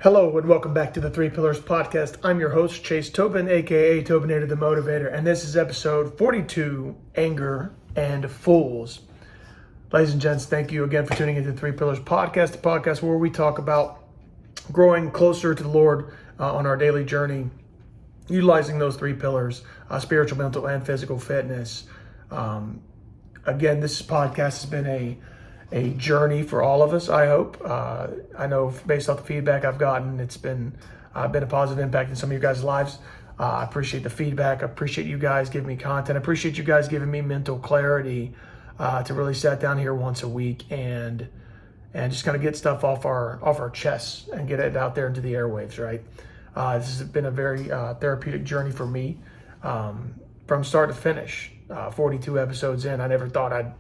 Hello and welcome back to the Three Pillars Podcast. I'm your host, Chase Tobin, aka Tobinator the Motivator, and this is episode 42, Anger and Fools. Ladies and gents, thank you again for tuning into the Three Pillars Podcast, the podcast where we talk about growing closer to the Lord on our daily journey, utilizing those three pillars, spiritual, mental, and physical fitness. Again, this podcast has been a journey for all of us, I hope. I know based off the feedback I've gotten, it's been a positive impact in some of you guys' lives. I appreciate the feedback. I appreciate you guys giving me content. I appreciate you guys giving me mental clarity to really sit down here once a week and just kind of get stuff off our chests and get it out there into the airwaves, right? This has been a very therapeutic journey for me from start to finish. 42 episodes in, I never thought I'd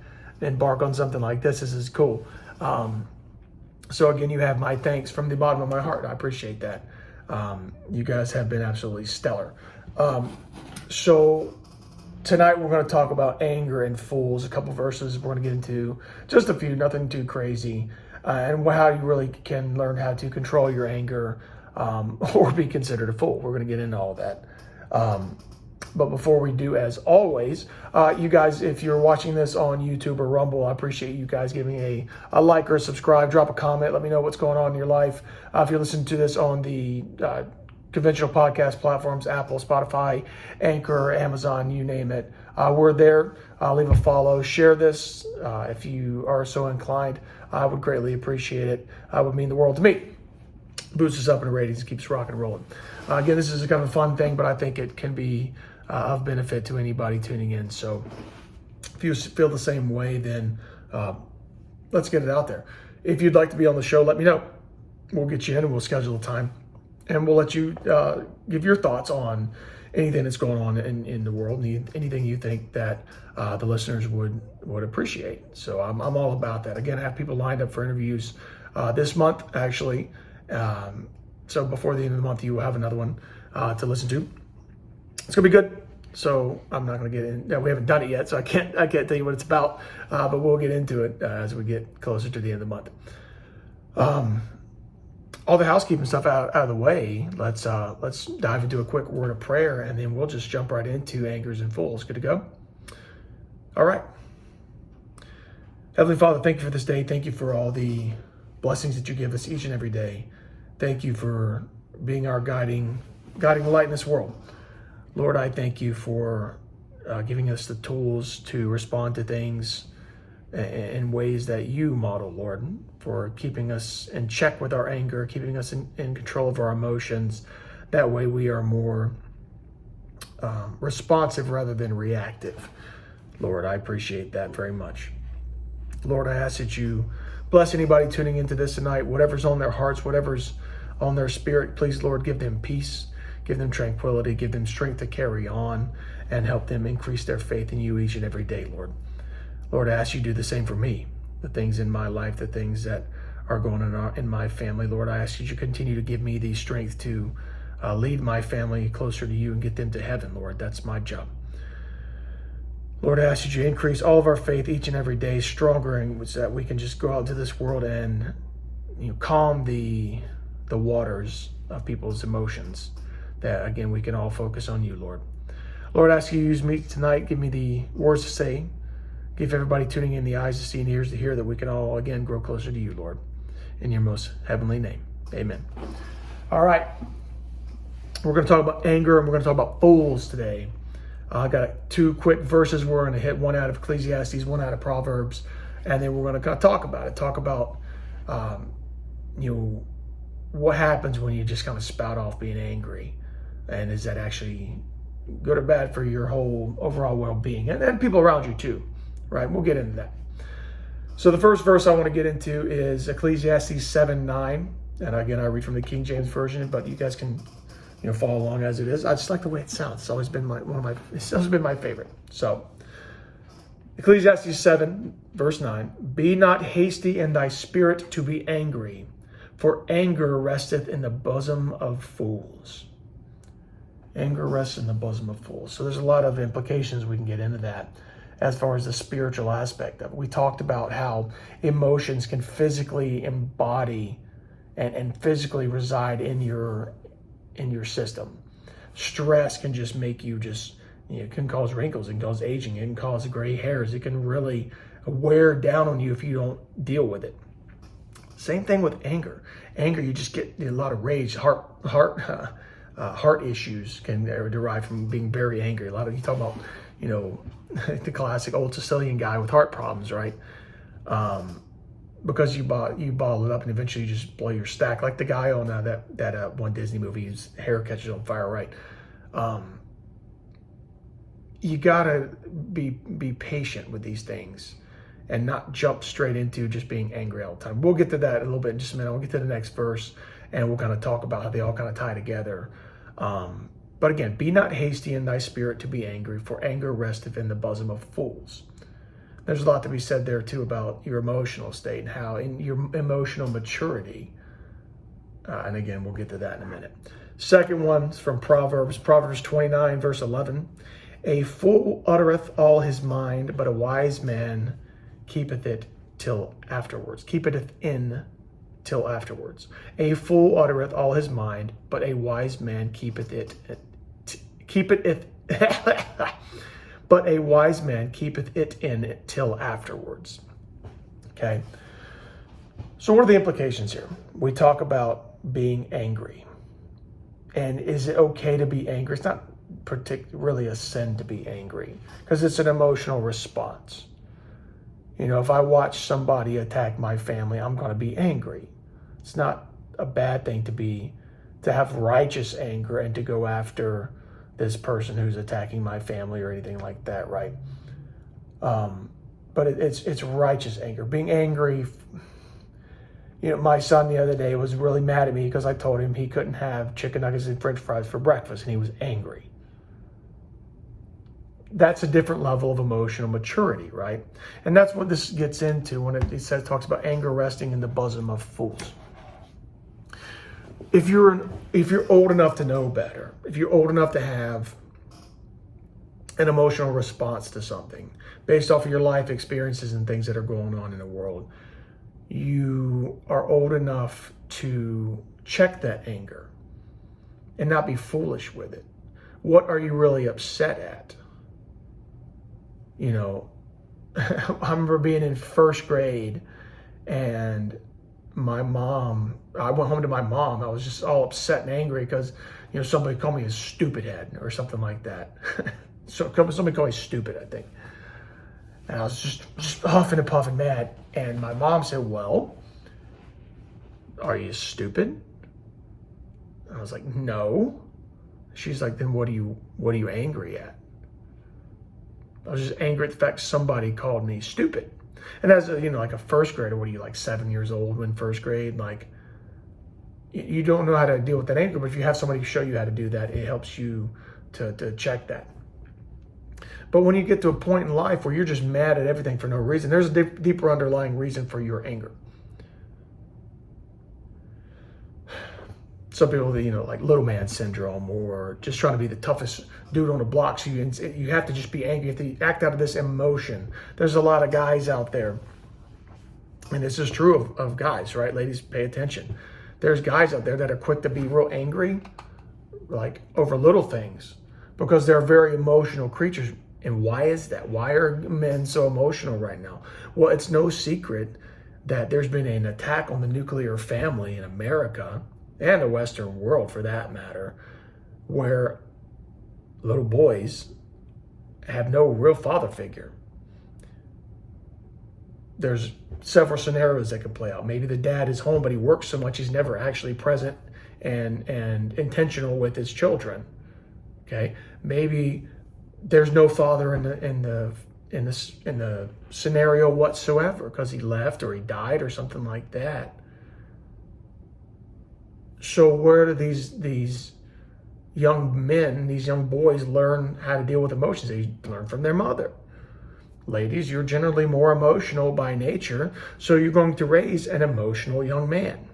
embark on something like this. This is cool. So again, you have my thanks from the bottom of my heart. I appreciate that. You guys have been absolutely stellar. So tonight we're going to talk about anger and fools, a couple verses. We're going to get into just a few, nothing too crazy, and how you really can learn how to control your anger or be considered a fool. We're going to get into all that. But before we do, as always, you guys, if you're watching this on YouTube or Rumble, I appreciate you guys giving a like or a subscribe, drop a comment, let me know what's going on in your life. If you're listening to this on the conventional podcast platforms, Apple, Spotify, Anchor, Amazon, you name it, we're there. Leave a follow, share this if you are so inclined. I would greatly appreciate it. It would mean the world to me. Boosts us up in the ratings, keeps rocking and rolling. Again, this is kind of a fun thing, but I think it can be of benefit to anybody tuning in. So if you feel the same way, then let's get it out there. If you'd like to be on the show, let me know. We'll get you in and we'll schedule a time. And we'll let you give your thoughts on anything that's going on in the world, anything you think that the listeners would appreciate. So I'm all about that. Again, I have people lined up for interviews this month, actually. So before the end of the month, you will have another one to listen to. It's gonna be good. So I'm not gonna get in. We haven't done it yet, so I can't tell you what it's about. But we'll get into it as we get closer to the end of the month. All the housekeeping stuff out of the way. Let's dive into a quick word of prayer, and then we'll just jump right into angers and fools. Good to go. All right. Heavenly Father, thank you for this day. Thank you for all the blessings that you give us each and every day. Thank you for being our guiding light in this world. Lord, I thank you for giving us the tools to respond to things in ways that you model, Lord, for keeping us in check with our anger, keeping us in control of our emotions. That way we are more responsive rather than reactive. Lord, I appreciate that very much. Lord, I ask that you bless anybody tuning into this tonight, whatever's on their hearts, whatever's on their spirit. Please, Lord, give them peace, give them tranquility, give them strength to carry on, and help them increase their faith in you each and every day, Lord. Lord, I ask you to do the same for me, the things in my life, the things that are going on in my family. Lord, I ask you to continue to give me the strength to lead my family closer to you and get them to heaven, Lord. That's my job. Lord, I ask you to increase all of our faith each and every day, stronger, and so that we can just go out into this world and calm the waters of people's emotions. That, again, we can all focus on you, Lord. Lord, I ask you to use me tonight. Give me the words to say. Give everybody tuning in the eyes to see and ears to hear, that we can all, again, grow closer to you, Lord. In your most heavenly name. Amen. All right. We're going to talk about anger, and we're going to talk about fools today. I got two quick verses. We're going to hit one out of Ecclesiastes, one out of Proverbs, and then we're going to talk about it. Talk about, what happens when you just kind of spout off being angry, and is that actually good or bad for your whole overall well-being and people around you too, right? We'll get into that. So the first verse I want to get into is Ecclesiastes 7:9, and again I read from the King James Version, but you guys can follow along as it is. I just like the way it sounds. It's always been it's always been my favorite. So Ecclesiastes 7 verse 9, be not hasty in thy spirit to be angry, for anger resteth in the bosom of fools. Anger rests in the bosom of fools. So there's a lot of implications we can get into that as far as the spiritual aspect of it. We talked about how emotions can physically embody and physically reside in your system. Stress can just make you it can cause wrinkles, it can cause aging, it can cause gray hairs, it can really wear down on you if you don't deal with it. Same thing with anger. Anger, you just get a lot of rage. Heart issues can derive from being very angry. A lot of you talk about, the classic old Sicilian guy with heart problems, right? Because you bottle it up and eventually you just blow your stack, like the guy on that one Disney movie whose hair catches on fire, right? You gotta be patient with these things and not jump straight into just being angry all the time. We'll get to that in a little bit in just a minute. We'll get to the next verse and we'll kind of talk about how they all kind of tie together. But again, be not hasty in thy spirit to be angry, for anger resteth in the bosom of fools. There's a lot to be said there too about your emotional state and how in your emotional maturity. And again, we'll get to that in a minute. Second one is from Proverbs 29, verse 11. A fool uttereth all his mind, but a wise man keepeth it till afterwards. Keepeth in till afterwards. A fool uttereth all his mind, but a wise man keepeth it. But a wise man keepeth it in till afterwards. Okay. So what are the implications here? We talk about being angry. And is it okay to be angry? It's not really a sin to be angry because it's an emotional response. If I watch somebody attack my family, I'm going to be angry. It's not a bad thing to have righteous anger and to go after this person who's attacking my family or anything like that, right? But it's righteous anger. Being angry. My son the other day was really mad at me because I told him he couldn't have chicken nuggets and French fries for breakfast, and he was angry. That's a different level of emotional maturity, right? And that's what this gets into when it talks about anger resting in the bosom of fools. If you're old enough to know better, if you're old enough to have an emotional response to something based off of your life experiences and things that are going on in the world, you are old enough to check that anger and not be foolish with it. What are you really upset at? I remember being in first grade and I went home to my mom. I was just all upset and angry because, somebody called me a stupid head or something like that. So somebody called me stupid, I think. And I was just huffing and puffing mad. And my mom said, well, are you stupid? And I was like, no. She's like, then what are you angry at? I was just angry at the fact somebody called me stupid. And as like a first grader, what are you, like 7 years old in first grade? Like, you don't know how to deal with that anger, but if you have somebody show you how to do that, it helps you to check that. But when you get to a point in life where you're just mad at everything for no reason, there's a deeper underlying reason for your anger. Some people, like little man syndrome, or just trying to be the toughest dude on the block. So you have to just be angry. You have to act out of this emotion. There's a lot of guys out there, and this is true of guys, right? Ladies, pay attention. There's guys out there that are quick to be real angry, like over little things, because they're very emotional creatures. And why is that? Why are men so emotional right now? Well, it's no secret that there's been an attack on the nuclear family in America and the Western world for that matter, where little boys have no real father figure. There's several scenarios that could play out. Maybe the dad is home, but he works so much he's never actually present and intentional with his children. Okay, maybe there's no father in the scenario whatsoever because he left or he died or something like that. So where do these young men, these young boys learn how to deal with emotions? They learn from their mother. Ladies, you're generally more emotional by nature, so you're going to raise an emotional young man.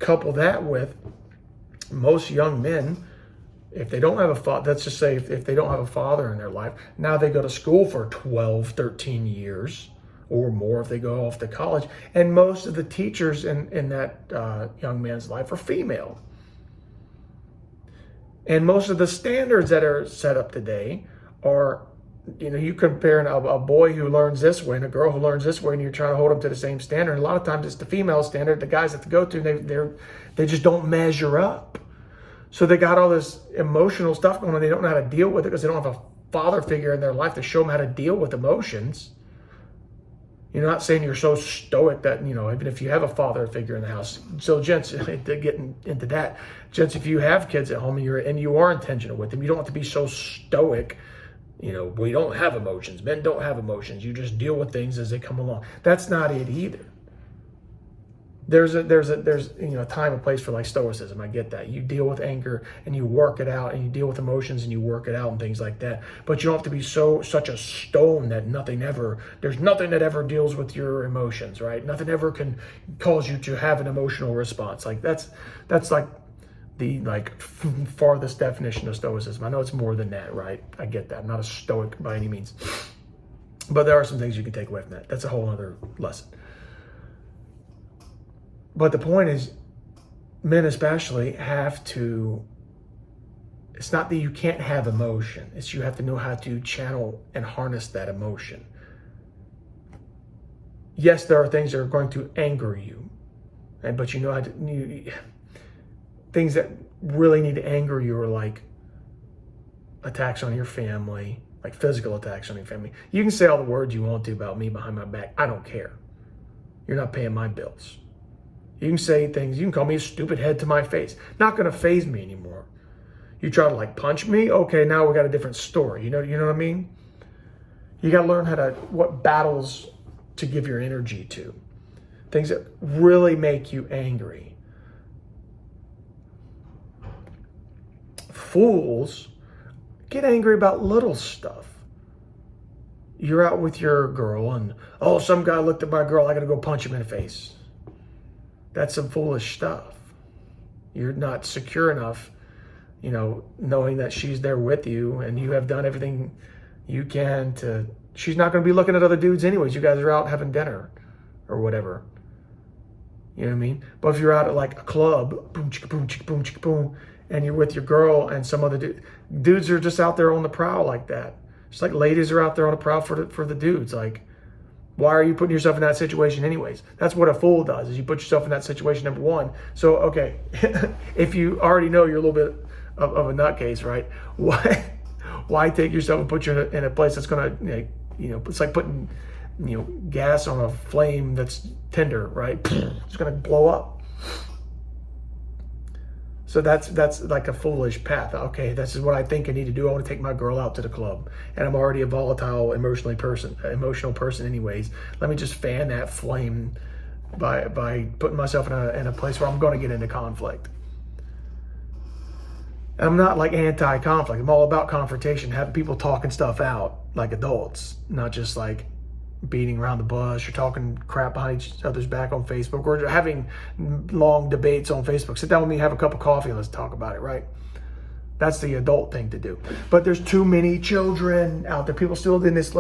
Couple that with most young men, if they don't have a father, let's just say if they don't have a father in their life, now they go to school for 12, 13 years, or more if they go off to college. And most of the teachers in that young man's life are female. And most of the standards that are set up today are, you compare a boy who learns this way and a girl who learns this way, and you're trying to hold them to the same standard. And a lot of times it's the female standard the guys have to go to. They just don't measure up. So they got all this emotional stuff going on. They don't know how to deal with it because they don't have a father figure in their life to show them how to deal with emotions. You're not saying you're so stoic that, even if you have a father figure in the house. So gents, to get into that, gents, if you have kids at home and you are intentional with them, you don't have to be so stoic. We don't have emotions. Men don't have emotions. You just deal with things as they come along. That's not it either. There's a time and place for like stoicism. I get that. You deal with anger and you work it out, and you deal with emotions and you work it out and things like that. But you don't have to be such a stone that there's nothing that ever deals with your emotions, right? Nothing ever can cause you to have an emotional response. Like that's like the farthest definition of stoicism. I know it's more than that, right? I get that. I'm not a stoic by any means. But there are some things you can take away from that. That's a whole other lesson. But the point is, men especially have to, it's not that you can't have emotion. It's you have to know how to channel and harness that emotion. Yes, there are things that are going to anger you. But how to, things that really need to anger you are like attacks on your family, like physical attacks on your family. You can say all the words you want to about me behind my back. I don't care. You're not paying my bills. You can say things, you can call me a stupid head to my face. Not going to faze me anymore. You try to punch me? Okay, now we got a different story. You know what I mean? You got to learn what battles to give your energy to. Things that really make you angry. Fools get angry about little stuff. You're out with your girl and, some guy looked at my girl, I got to go punch him in the face. That's some foolish stuff. You're not secure enough, knowing that she's there with you and you have done everything you can to, she's not going to be looking at other dudes anyways. You guys are out having dinner or whatever. You know what I mean? But if you're out at a club, boom, chicka, boom, chicka, boom, chicka, boom, and you're with your girl and some other dudes are just out there on the prowl like that. Just like ladies are out there on the prowl for the dudes. Why are you putting yourself in that situation anyways? That's what a fool does, is you put yourself in that situation, number one. So, okay, if you already know you're a little bit of a nutcase, right? Why take yourself and put you in a place that's going to, it's like putting, gas on a flame that's tinder, right? It's going to blow up. So that's like a foolish path. Okay, this is what I think I need to do. I want to take my girl out to the club, and I'm already a volatile, emotional person anyways. Let me just fan that flame by putting myself in a place where I'm going to get into conflict. And I'm not anti-conflict. I'm all about confrontation, having people talking stuff out like adults, not just beating around the bush or talking crap behind each other's back on Facebook or having long debates on Facebook. Sit down with me, have a cup of coffee, and let's talk about it, right? That's the adult thing to do. But there's too many children out there. People still in this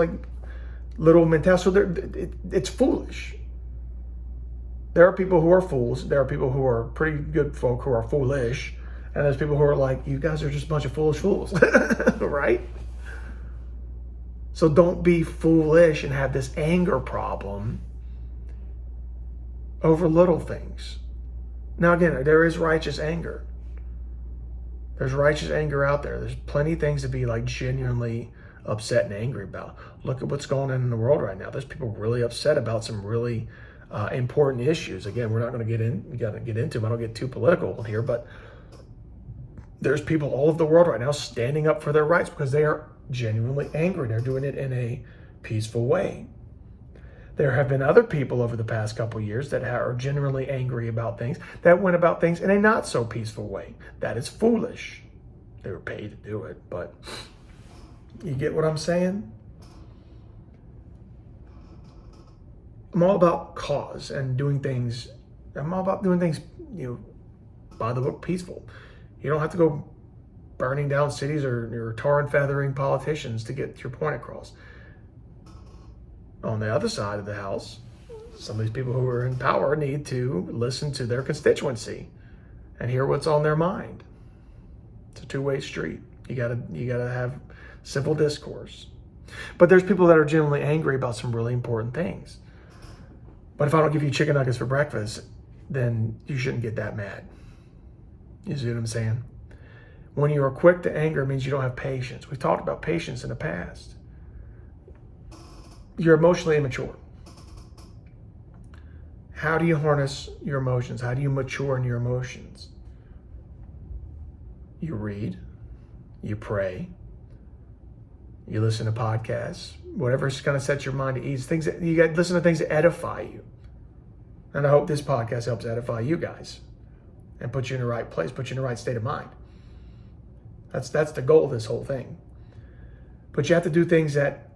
little mentality. So it's foolish. There are people who are fools. There are people who are pretty good folk who are foolish. And there's people who are you guys are just a bunch of foolish fools, right? So don't be foolish and have this anger problem over little things. Now, again, there is righteous anger. There's righteous anger out there. There's plenty of things to be genuinely upset and angry about. Look at what's going on in the world right now. There's people really upset about some really important issues. Again, we're not going to get into them. I don't get too political here, but there's people all over the world right now standing up for their rights because they are genuinely angry. They're doing it in a peaceful way. There have been other people over the past couple of years that are genuinely angry about things, that went about things in a not so peaceful way. That is foolish. They were paid to do it, but you get what I'm saying? I'm all about cause and doing things. I'm all about doing things, by the book, peaceful. You don't have to go burning down cities or tar and feathering politicians to get your point across. on the other side of the house, some of these people who are in power need to listen to their constituency and hear what's on their mind. It's a two-way street. You gotta have civil discourse. But there's people that are genuinely angry about some really important things. But if I don't give you chicken nuggets for breakfast, then you shouldn't get that mad. You see what I'm saying? When you are quick to anger, it means you don't have patience. We've talked about patience in the past. You're emotionally immature. How do you harness your emotions? How do you mature in your emotions? You read, you pray, you listen to podcasts, whatever's going to set your mind at ease. Things that you got, listen to things that edify you. And I hope this podcast helps edify you guys and put you in the right place, put you in the right state of mind. That's the goal of this whole thing. But you have to do things that,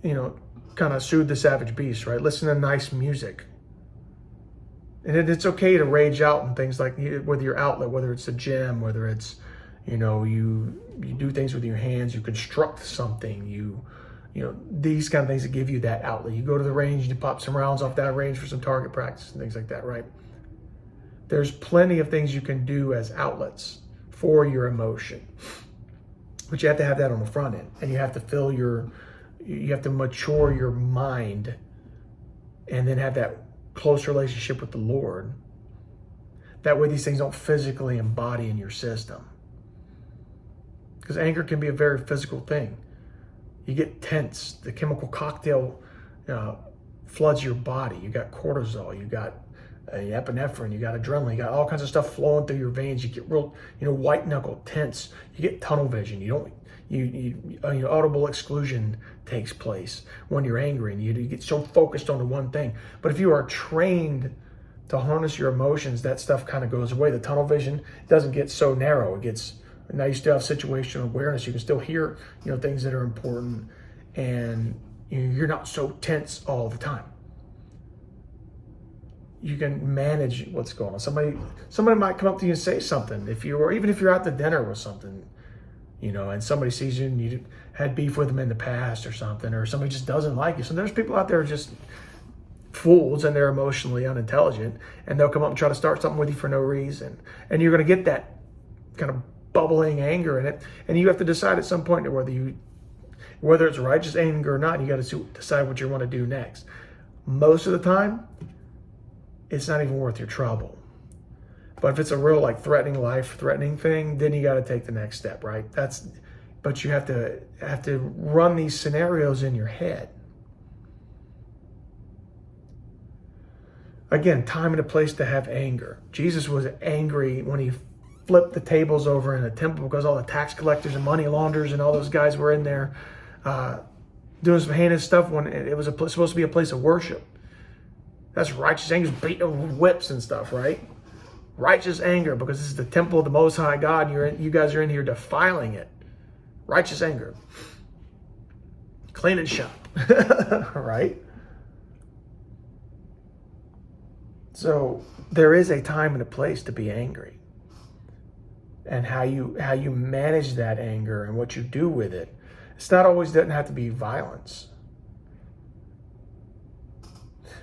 kind of soothe the savage beast, right? Listen to nice music. And it's okay to rage out and things like, whether your outlet, whether it's the gym, whether it's, you do things with your hands, you construct something, these kind of things that give you that outlet. You go to the range and you pop some rounds off that range for some target practice and things like that, right? There's plenty of things you can do as outlets for your emotion. But you have to have that on the front end, and you have to you have to mature your mind and then have that close relationship with the Lord. That way these things don't physically embody in your system. Because anger can be a very physical thing. You get tense. The chemical cocktail floods your body. You got cortisol. You got epinephrine. You got adrenaline. You got all kinds of stuff flowing through your veins. You get real, white knuckle, tense. You get tunnel vision. Audible exclusion takes place when you're angry, and you get so focused on the one thing. But if you are trained to harness your emotions, that stuff kind of goes away. The tunnel vision doesn't get so narrow. Now you still have situational awareness. You can still hear, things that are important, and you're not so tense all the time. You can manage what's going on. Somebody might come up to you and say something. Even if you're out to dinner with something, and somebody sees you and you had beef with them in the past or something, or somebody just doesn't like you. So there's people out there just fools, and they're emotionally unintelligent, and they'll come up and try to start something with you for no reason. And you're going to get that kind of bubbling anger in it, and you have to decide at some point whether it's righteous anger or not. You got to decide what you want to do next. Most of the time, it's not even worth your trouble. But if it's a real life-threatening thing, then you got to take the next step, right? But you have to run these scenarios in your head. Again, time and a place to have anger. Jesus was angry when he flipped the tables over in the temple because all the tax collectors and money launderers and all those guys were in there doing some heinous stuff when it was supposed to be a place of worship. That's righteous anger, beating them with whips and stuff, right? Righteous anger, because this is the temple of the Most High God, and you guys are in here defiling it. Righteous anger. Clean and shop, right? So there is a time and a place to be angry. And how you manage that anger and what you do with it. It's not always, doesn't have to be violence.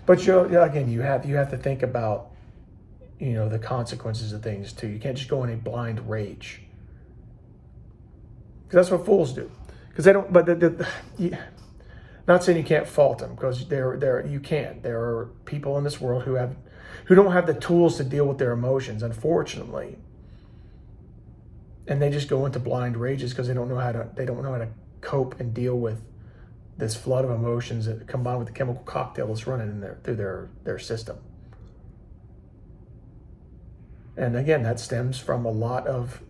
But again, you have to think about the consequences of things too. You can't just go in a blind rage, because that's what fools do. Because they don't. But not saying you can't fault them, because you can't. There are people in this world who don't have the tools to deal with their emotions, unfortunately, and they just go into blind rages because they don't know how to cope and deal with this flood of emotions that combined with the chemical cocktail that's running through their system. And again, that stems from a lot of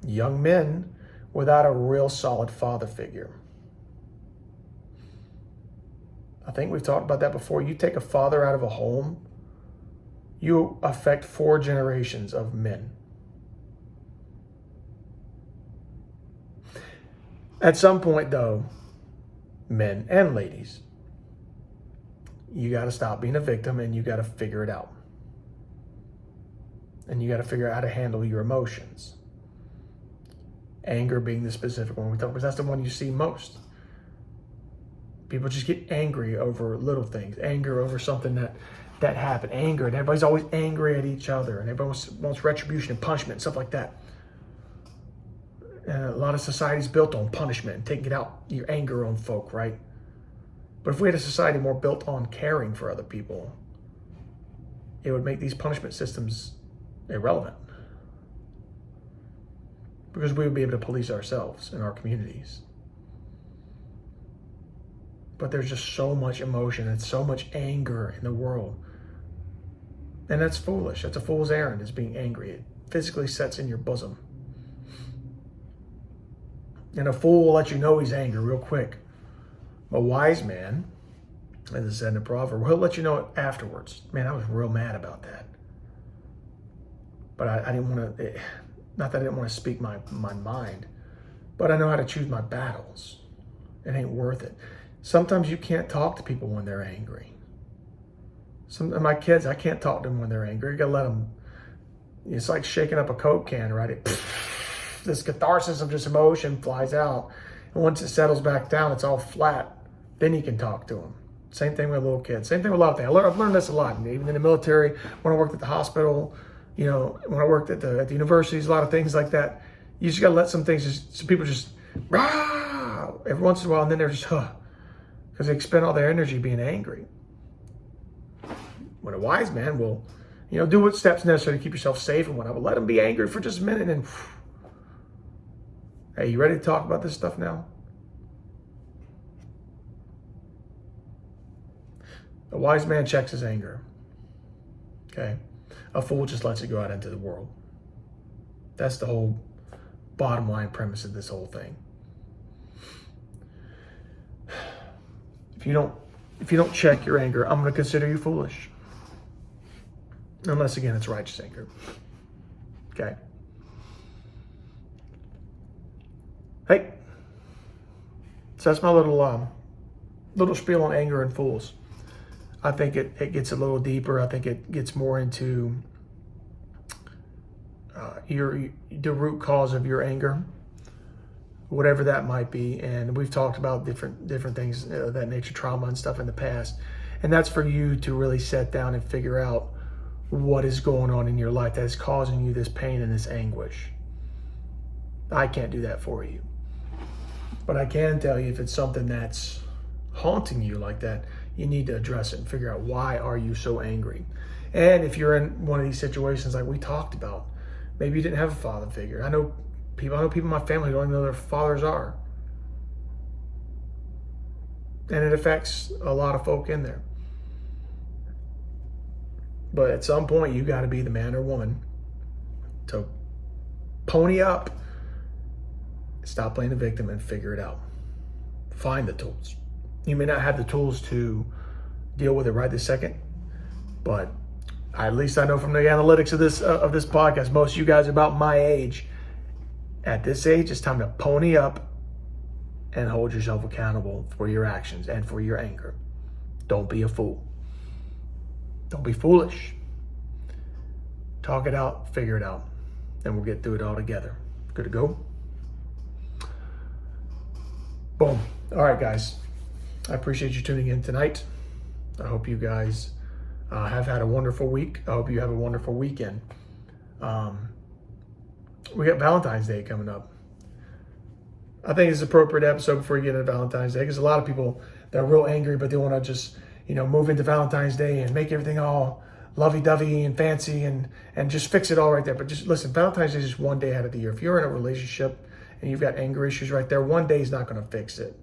young men without a real solid father figure. I think we've talked about that before. You take a father out of a home, you affect 4 generations of men. At some point, though, men and ladies, you got to stop being a victim, and you got to figure it out. And you got to figure out how to handle your emotions. Anger being the specific one we talk about, because that's the one you see most. People just get angry over little things, anger over something that happened, anger, and everybody's always angry at each other, and everybody wants retribution and punishment and stuff like that. And a lot of society's built on punishment and taking out your anger on folk, right? But if we had a society more built on caring for other people, it would make these punishment systems irrelevant. Because we would be able to police ourselves in our communities. But there's just so much emotion and so much anger in the world. And that's foolish. That's a fool's errand, is being angry. It physically sets in your bosom. And a fool will let you know he's angry real quick. A wise man, as it said in the proverb, he'll let you know it afterwards. Man, I was real mad about that. But I didn't want to, not that I didn't want to speak my mind, but I know how to choose my battles. It ain't worth it. Sometimes you can't talk to people when they're angry. Some of my kids, I can't talk to them when they're angry. You gotta let them, it's like shaking up a Coke can, right? This catharsis of just emotion flies out. And once it settles back down, it's all flat. Then you can talk to them. Same thing with little kids. Same thing with a lot of things. I've learned this a lot. Even in the military, when I worked at the hospital, when I worked at the universities, a lot of things like that. You just got to let some things, some people just, rah, every once in a while, and then they're just, because they expend all their energy being angry. When a wise man will, do what steps necessary to keep yourself safe and whatnot, but let them be angry for just a minute and, hey, you ready to talk about this stuff now? A wise man checks his anger. Okay? A fool just lets it go out into the world. That's the whole bottom line premise of this whole thing. If you don't check your anger, I'm going to consider you foolish. Unless, again, it's righteous anger. Okay? Hey, so that's my little spiel on anger and fools. I think it gets a little deeper. I think it gets more into the root cause of your anger, whatever that might be. And we've talked about different things that nature, trauma and stuff in the past. And that's for you to really sit down and figure out what is going on in your life that is causing you this pain and this anguish. I can't do that for you. But I can tell you if it's something that's haunting you like that, you need to address it and figure out why are you so angry. And if you're in one of these situations like we talked about, maybe you didn't have a father figure. I know people in my family who don't even know their fathers are. And it affects a lot of folk in there. But at some point, you got to be the man or woman to pony up, stop playing the victim, and figure it out. Find the tools. You may not have the tools to deal with it right this second, but at least I know from the analytics of this podcast, most of you guys are about my age. At this age, it's time to pony up and hold yourself accountable for your actions and for your anger. Don't be a fool. Don't be foolish. Talk it out, figure it out, and we'll get through it all together. Good to go? Boom. All right, guys. I appreciate you tuning in tonight. I hope you guys have had a wonderful week. I hope you have a wonderful weekend. We got Valentine's Day coming up. I think it's an appropriate episode before you get into Valentine's Day, because a lot of people, they're real angry, but they want to just move into Valentine's Day and make everything all lovey-dovey and fancy and just fix it all right there. But just listen, Valentine's Day is just one day out of the year. If you're in a relationship and you've got anger issues right there, one day is not going to fix it.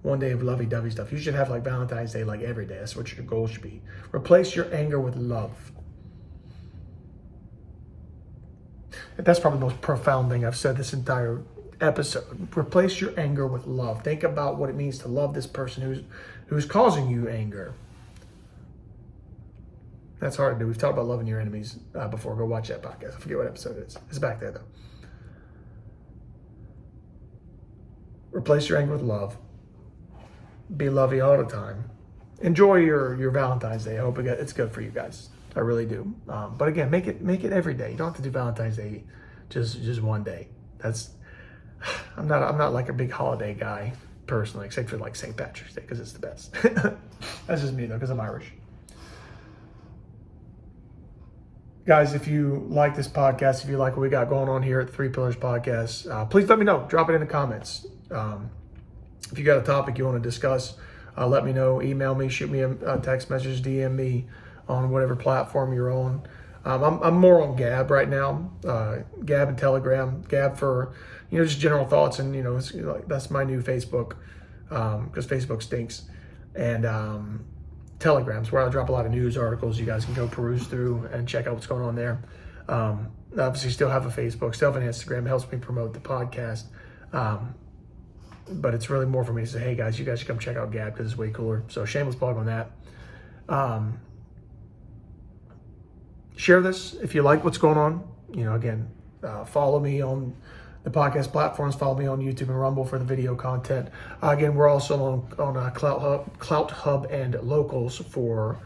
One day of lovey-dovey stuff. You should have like Valentine's Day like every day. That's what your goal should be. Replace your anger with love. That's probably the most profound thing I've said this entire episode. Replace your anger with love. Think about what it means to love this person who's causing you anger. That's hard to do. We've talked about loving your enemies before. Go watch that podcast. I forget what episode it is. It's back there, though. Replace your anger with love. Be lovey all the time. Enjoy your Valentine's Day. I hope it's good for you guys. I really do. But again, make it every day. You don't have to do Valentine's Day just one day. I'm not like a big holiday guy. personally, except for like St. Patrick's Day, because it's the best. That's just me though, because I'm Irish. Guys, if you like this podcast, if you like what we got going on here at the Three Pillars Podcast, please let me know. Drop it in the comments. If you got a topic you want to discuss, let me know. Email me, shoot me a text message, DM me on whatever platform you're on. I'm more on Gab right now, Gab and Telegram. Gab for, just general thoughts, and, it's like, that's my new Facebook, because Facebook stinks. And Telegram's where I drop a lot of news articles. You guys can go peruse through and check out what's going on there. Obviously still have a Facebook, still have an Instagram. It helps me promote the podcast. But it's really more for me to say, hey guys, you guys should come check out Gab because it's way cooler. So shameless plug on that. Share this if you like what's going on. Again, follow me on the podcast platforms. Follow me on YouTube and Rumble for the video content. Again, we're also on Clout Hub and Locals for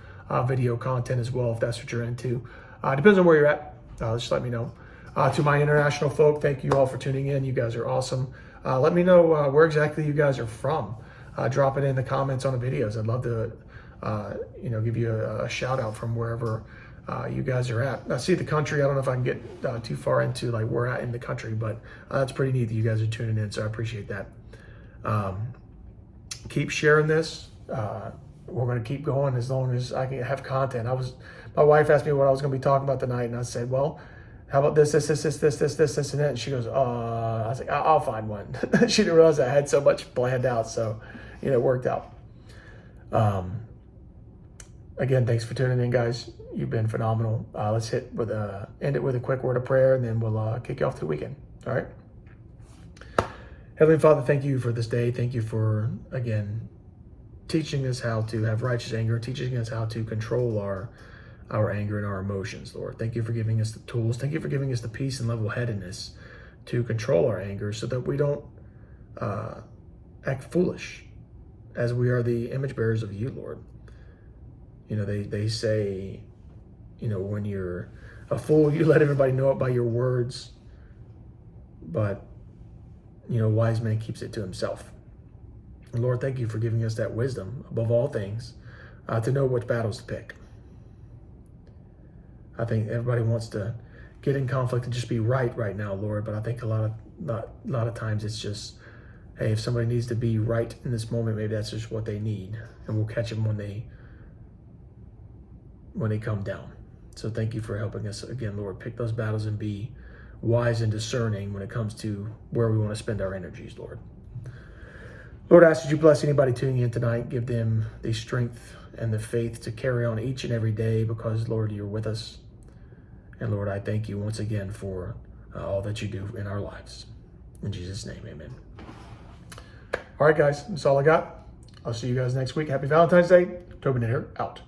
video content as well, if that's what you're into. Depends on where you're at. Just let me know. To my international folk, thank you all for tuning in. You guys are awesome. Let me know where exactly you guys are from. Drop it in the comments on the videos. I'd love to, give you a shout out from wherever you guys are at. I see the country. I don't know if I can get too far into like where at in the country, but that's pretty neat that you guys are tuning in. So I appreciate that. Keep sharing this. We're going to keep going as long as I can have content. My wife asked me what I was going to be talking about tonight, and I said, well, how about this, and that? And she goes, I was like, I'll find one. She didn't realize I had so much planned out. So, it worked out. Again, thanks for tuning in, guys. You've been phenomenal. Let's end it with a quick word of prayer, and then we'll kick you off to the weekend. All right. Heavenly Father, thank you for this day. Thank you for, again, teaching us how to have righteous anger, teaching us how to control our anger and our emotions, Lord. Thank you for giving us the tools. Thank you for giving us the peace and level-headedness to control our anger so that we don't act foolish as we are the image bearers of you, Lord. They say, when you're a fool, you let everybody know it by your words. But, wise man keeps it to himself. And Lord, thank you for giving us that wisdom above all things to know which battles to pick. I think everybody wants to get in conflict and just be right now, Lord. But I think a lot of times it's just, hey, if somebody needs to be right in this moment, maybe that's just what they need, and we'll catch them when they come down. So thank you for helping us again, Lord, pick those battles and be wise and discerning when it comes to where we want to spend our energies, Lord. Lord, I ask that you bless anybody tuning in tonight. Give them the strength and the faith to carry on each and every day because, Lord, you're with us. And Lord, I thank you once again for all that you do in our lives. In Jesus' name, amen. All right, guys, that's all I got. I'll see you guys next week. Happy Valentine's Day. Tobin here, out.